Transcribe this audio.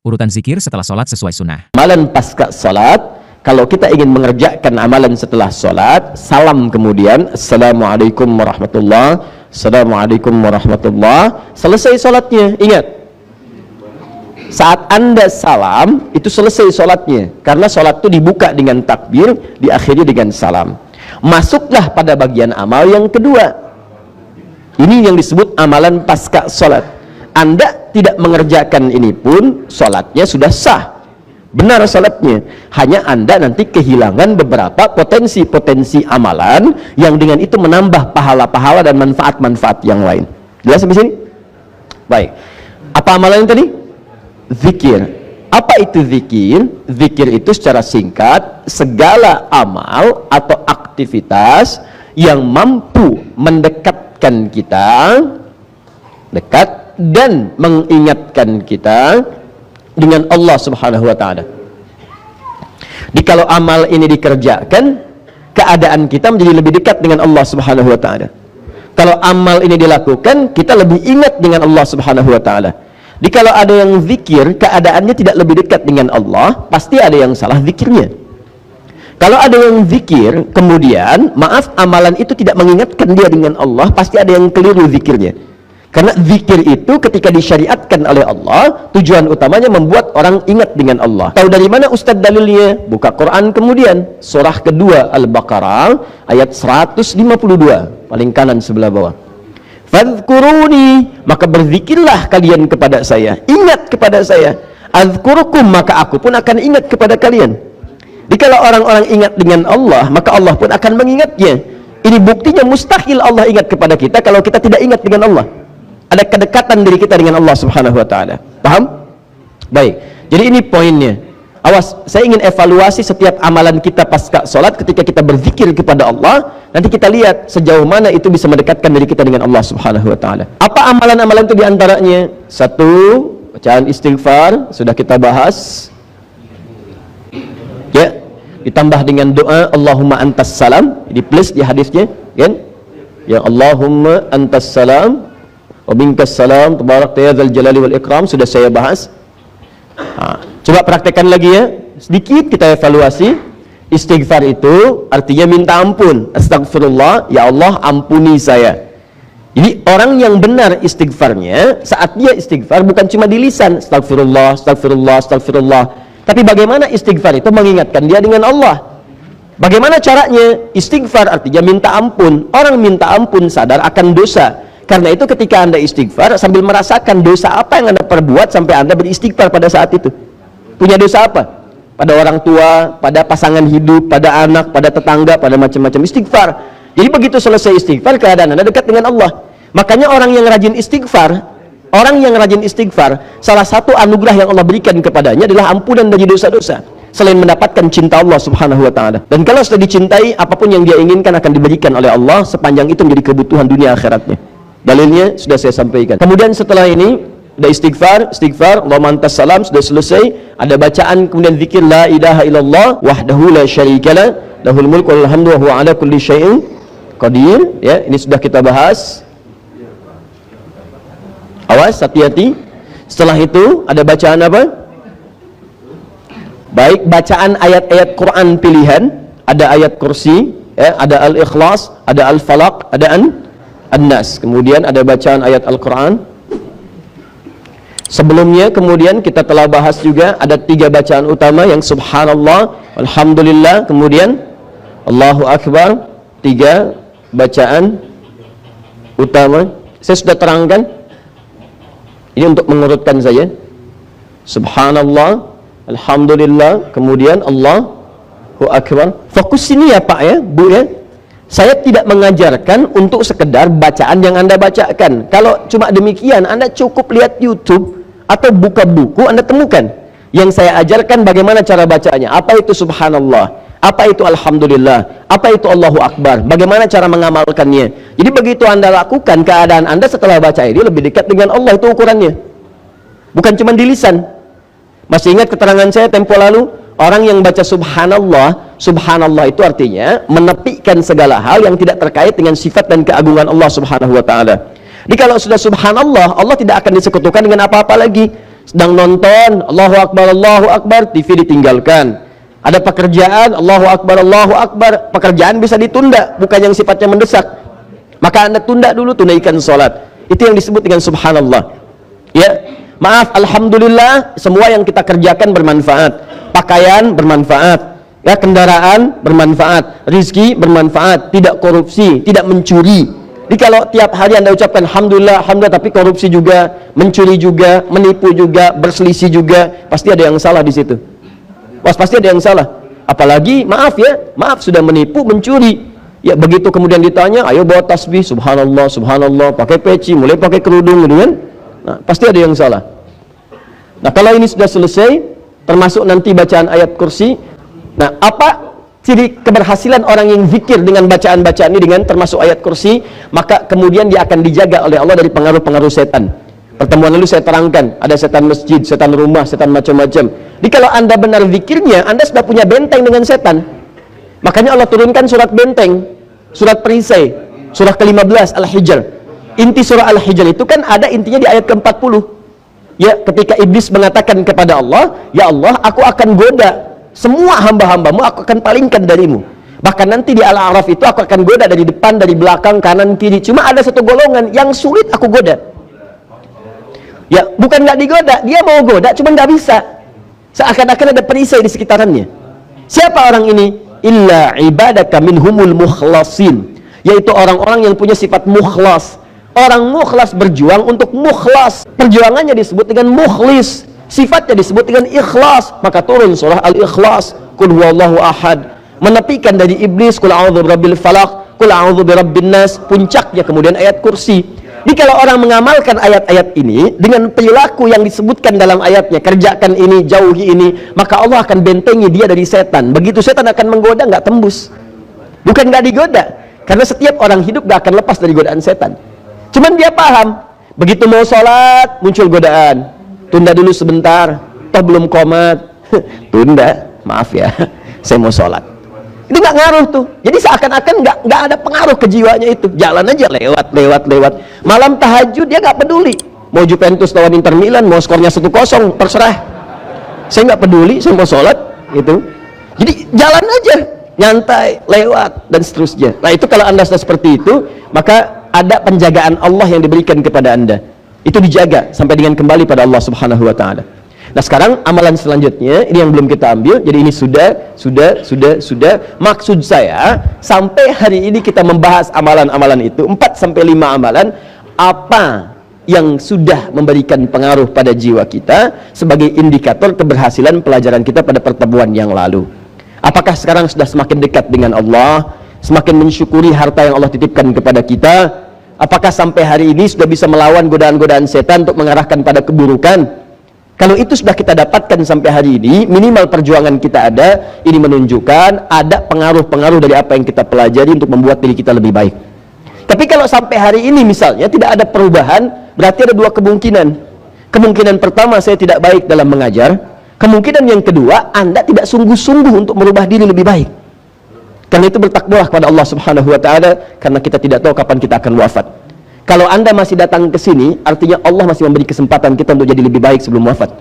Urutan zikir setelah sholat sesuai sunnah. Amalan pasca sholat, kalau kita ingin mengerjakan amalan setelah sholat, salam kemudian, Assalamualaikum warahmatullah, Assalamualaikum warahmatullah, selesai sholatnya. Ingat, saat Anda salam, itu selesai sholatnya. Karena sholat itu dibuka dengan takbir, diakhiri dengan salam. Masuklah pada bagian amal yang kedua. Ini yang disebut amalan pasca sholat. Anda tidak mengerjakan ini pun, sholatnya sudah sah. Benar sholatnya, hanya Anda nanti kehilangan beberapa potensi-potensi amalan yang dengan itu menambah pahala-pahala dan manfaat-manfaat yang lain. Jelas sampai sini? Baik. Apa amalan tadi? Zikir. Apa itu zikir? Zikir itu secara singkat, segala amal atau aktivitas yang mampu mendekatkan kita, dekat dan mengingatkan kita dengan Allah Subhanahu wa ta'ala. Jadi kalau amal ini dikerjakan, keadaan kita menjadi lebih dekat dengan Allah Subhanahu wa ta'ala. Kalau amal ini dilakukan, kita lebih ingat dengan Allah Subhanahu wa ta'ala. Jadi kalau ada yang zikir, keadaannya tidak lebih dekat dengan Allah, pasti ada yang salah zikirnya. Kalau ada yang zikir, kemudian maaf, amalan itu tidak mengingatkan dia dengan Allah, pasti ada yang keliru zikirnya. Karena zikir itu ketika disyariatkan oleh Allah, tujuan utamanya membuat orang ingat dengan Allah. Tahu dari mana Ustadz dalilnya? Buka Quran kemudian, surah kedua Al-Baqarah ayat 152, paling kanan sebelah bawah. Fadhkuruni, maka berzikirlah kalian kepada saya, ingat kepada saya. Azkurukum, maka aku pun akan ingat kepada kalian. Jadi kalau orang-orang ingat dengan Allah, maka Allah pun akan mengingatnya. Ini buktinya mustahil Allah ingat kepada kita kalau kita tidak ingat dengan Allah. Ada kedekatan diri kita dengan Allah Subhanahu wa ta'ala. Paham? Baik. Jadi ini poinnya. Awas, saya ingin evaluasi setiap amalan kita pasca sholat ketika kita berzikir kepada Allah. Nanti kita lihat sejauh mana itu bisa mendekatkan diri kita dengan Allah Subhanahu wa ta'ala. Apa amalan-amalan itu diantaranya? Satu, bacaan istighfar, sudah kita bahas. Ya, ditambah dengan doa Allahumma antas salam, di plus di hadisnya, kan? Ya Allahumma antas salam wa minkas salam tabarakta ya dzal jalali wal ikram, sudah saya bahas. Coba praktekkan lagi ya, sedikit kita evaluasi. Istighfar itu artinya minta ampun. Astagfirullah, ya Allah ampuni saya. Jadi orang yang benar istighfarnya, saat dia istighfar bukan cuma di lisan astagfirullah, astagfirullah, astagfirullah, tapi bagaimana istighfar itu mengingatkan dia dengan Allah. Bagaimana caranya? Istighfar artinya minta ampun. Orang minta ampun sadar akan dosa. Karena itu ketika Anda istighfar sambil merasakan dosa apa yang Anda perbuat sampai Anda beristighfar pada saat itu. Punya dosa apa? Pada orang tua, pada pasangan hidup, pada anak, pada tetangga, pada macam-macam, istighfar. Jadi begitu selesai istighfar, keadaan Anda dekat dengan Allah. Makanya orang yang rajin istighfar, salah satu anugerah yang Allah berikan kepadanya adalah ampunan dari dosa-dosa. Selain mendapatkan cinta Allah Subhanahu wa ta'ala. Dan kalau sudah dicintai, apapun yang dia inginkan akan diberikan oleh Allah, sepanjang itu menjadi kebutuhan dunia akhiratnya. Dalilnya sudah saya sampaikan. Kemudian setelah ini ada istighfar, Allahumma antas salam, sudah selesai. Ada bacaan, kemudian zikir la ilaha illallah wahdahu la syarikalah lahul mulku wal hamdu wa huwa ala kulli syai'in qadir. Ya, ini sudah kita bahas. Awas, hati-hati. Setelah itu ada bacaan apa? Baik, bacaan ayat-ayat Quran pilihan. Ada ayat kursi, ya, ada al-ikhlas, ada al-falaq, ada An-Nas. Kemudian ada bacaan ayat Al-Quran. Sebelumnya kemudian kita telah bahas juga ada 3 bacaan utama yang subhanallah, alhamdulillah, kemudian Allahu Akbar. 3 bacaan utama. Saya sudah terangkan. Ini untuk mengurutkan saja. Subhanallah, alhamdulillah, kemudian Allahu Akbar. Fokus sini ya Pak ya, Bu ya. Saya tidak mengajarkan untuk sekedar bacaan yang Anda bacakan. Kalau cuma demikian, Anda cukup lihat YouTube atau buka buku, Anda temukan. Yang saya ajarkan bagaimana cara bacanya. Apa itu subhanallah, apa itu alhamdulillah, apa itu Allahu Akbar, bagaimana cara mengamalkannya. Jadi begitu Anda lakukan, keadaan Anda setelah baca ini lebih dekat dengan Allah, itu ukurannya. Bukan cuma di lisan. Masih ingat keterangan saya tempo lalu? Orang yang baca subhanallah itu artinya menepikan segala hal yang tidak terkait dengan sifat dan keagungan Allah Subhanahu wa ta'ala. Jadi kalau sudah subhanallah, Allah tidak akan disekutukan dengan apa-apa lagi. Sedang nonton, Allahu Akbar, TV ditinggalkan. Ada pekerjaan, Allahu Akbar, pekerjaan bisa ditunda, bukan yang sifatnya mendesak. Maka Anda tunda dulu, tunaikan sholat. Itu yang disebut dengan subhanallah. Ya, maaf, alhamdulillah, semua yang kita kerjakan bermanfaat. Pakaian bermanfaat, ya, kendaraan bermanfaat, rizki bermanfaat, tidak korupsi, tidak mencuri. Jadi kalau tiap hari Anda ucapkan alhamdulillah, alhamdulillah, tapi korupsi juga, mencuri juga, menipu juga, berselisih juga, pasti ada yang salah di situ. Pasti ada yang salah. Apalagi maaf ya, maaf sudah menipu, mencuri. Ya begitu kemudian ditanya, ayo bawa tasbih, subhanallah, subhanallah, pakai peci, mulai pakai kerudung gitu kan. Nah, pasti ada yang salah. Nah, kalau ini sudah selesai, termasuk nanti bacaan ayat kursi. Nah, apa ciri keberhasilan orang yang zikir dengan bacaan-bacaan ini dengan termasuk ayat kursi? Maka kemudian dia akan dijaga oleh Allah dari pengaruh-pengaruh setan. Pertemuan lalu saya terangkan, ada setan masjid, setan rumah, setan macam-macam. Jadi kalau Anda benar zikirnya, Anda sudah punya benteng dengan setan. Makanya Allah turunkan surat benteng, surat perisai, surah ke-15 Al-Hijr. Inti surah Al-Hijr itu kan ada intinya di ayat ke-40. Ya, ketika iblis mengatakan kepada Allah, ya Allah, aku akan goda semua hamba-hambamu, aku akan palingkan darimu. Bahkan nanti di Al-A'raf itu aku akan goda dari depan, dari belakang, kanan, kiri. Cuma ada satu golongan yang sulit aku goda. Ya, bukan nggak digoda, dia mau goda, cuma nggak bisa. Seakan-akan ada perisai di sekitarannya. Siapa orang ini? Illa ibadaka minhumul mukhlasin, yaitu orang-orang yang punya sifat mukhlas. Orang mukhlas berjuang untuk mukhlas. Perjuangannya disebut dengan mukhlis, sifatnya disebut dengan ikhlas. Maka turun surah Al-Ikhlas, Qul huwallahu ahad, menepikan dari iblis, Qul a'udzu birabbil falaq, Qul a'udzu birabbin nas. Puncaknya kemudian ayat kursi. Jadi kalau orang mengamalkan ayat-ayat ini dengan perilaku yang disebutkan dalam ayatnya, kerjakan ini, jauhi ini, maka Allah akan bentengi dia dari setan. Begitu setan akan menggoda, nggak tembus. Bukan nggak digoda, karena setiap orang hidup nggak akan lepas dari godaan setan. Cuman dia paham, begitu mau sholat muncul godaan, tunda dulu sebentar, toh belum qomat, tunda, maaf ya, saya mau sholat. Itu nggak ngaruh tuh. Jadi seakan-akan nggak ada pengaruh ke jiwanya itu. Jalan aja lewat. Malam tahajud dia nggak peduli. Mau Juventus lawan Inter Milan, mau skornya 1-0, terserah. Saya nggak peduli, saya mau sholat itu. Jadi jalan aja, nyantai, lewat dan seterusnya. Nah itu kalau Anda sudah seperti itu, maka ada penjagaan Allah yang diberikan kepada Anda. Itu dijaga sampai dengan kembali pada Allah Subhanahu wa taala. Nah sekarang amalan selanjutnya ini yang belum kita ambil. Jadi ini sudah. Maksud saya sampai hari ini kita membahas amalan-amalan itu 4-5 amalan. Apa yang sudah memberikan pengaruh pada jiwa kita sebagai indikator keberhasilan pelajaran kita pada pertemuan yang lalu. Apakah sekarang sudah semakin dekat dengan Allah, semakin mensyukuri harta yang Allah titipkan kepada kita? Apakah sampai hari ini sudah bisa melawan godaan-godaan setan untuk mengarahkan pada keburukan? Kalau itu sudah kita dapatkan sampai hari ini, minimal perjuangan kita ada. Ini menunjukkan ada pengaruh-pengaruh dari apa yang kita pelajari untuk membuat diri kita lebih baik. Tapi kalau sampai hari ini misalnya tidak ada perubahan, berarti ada dua kemungkinan. Kemungkinan pertama, saya tidak baik dalam mengajar. Kemungkinan yang kedua, Anda tidak sungguh-sungguh untuk merubah diri lebih baik. Karena itu bertakwalah kepada Allah Subhanahu wa taala, karena kita tidak tahu kapan kita akan wafat. Kalau Anda masih datang ke sini, artinya Allah masih memberi kesempatan kita untuk jadi lebih baik sebelum wafat.